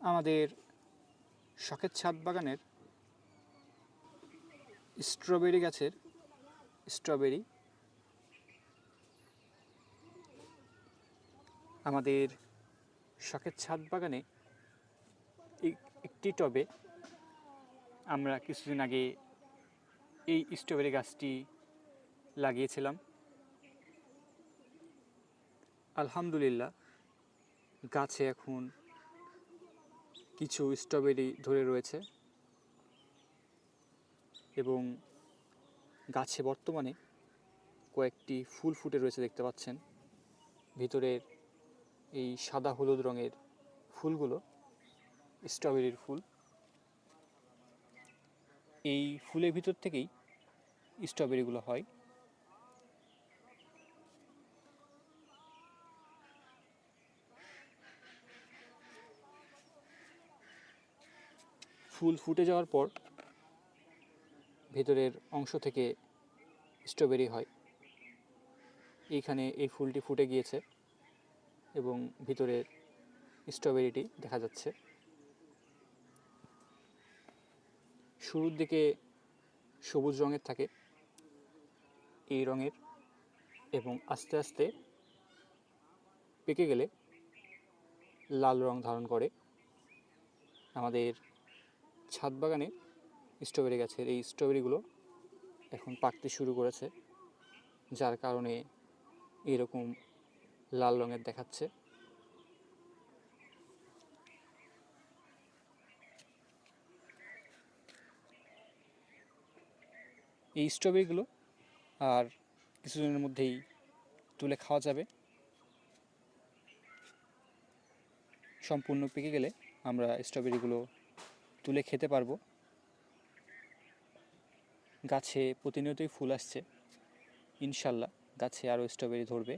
আমাদের শখের ছাদ বাগানের স্ট্রবেরি গাছের স্ট্রবেরি আমাদের শখের ছাদ বাগানে একটি টবে আমরা কিছুদিন আগে এই স্ট্রবেরি গাছটি লাগিয়েছিলাম। আলহামদুলিল্লাহ, গাছে এখন কিছু স্ট্রবেরি ধরে রয়েছে এবং গাছে বর্তমানে কয়েকটি ফুল ফুটে রয়েছে, দেখতে পাচ্ছেন। ভিতরের এই সাদা হলুদ রঙের ফুলগুলো স্ট্রবেরির ফুল। এই ফুলের ভিতর থেকেই স্ট্রবেরিগুলো হয়। ফুল ফুটে যাওয়ার পর ভেতরের অংশ থেকে স্ট্রবেরি হয়। এইখানে এই ফুলটি ফুটে গিয়েছে এবং ভিতরের স্ট্রবেরিটি দেখা যাচ্ছে। শুরুর দিকে সবুজ রঙের থাকে, এই রঙের, এবং আস্তে আস্তে পেকে গেলে লাল রং ধারণ করে। আমাদের ছাদ বাগানে স্ট্রবেরি গাছের এই স্ট্রবেরিগুলো এখন পাকতে শুরু করেছে, যার কারণে এরকম লাল রঙের দেখাচ্ছে। এই স্ট্রবেরিগুলো আর কিছুদিনের মধ্যেই তুলে খাওয়া যাবে। সম্পূর্ণ পেকে গেলে আমরা স্ট্রবেরিগুলো তুলে খেতে পারবো। গাছে প্রতিনিয়তই ফুল আসছে, ইনশাল্লাহ গাছে আরও স্ট্রবেরি ধরবে।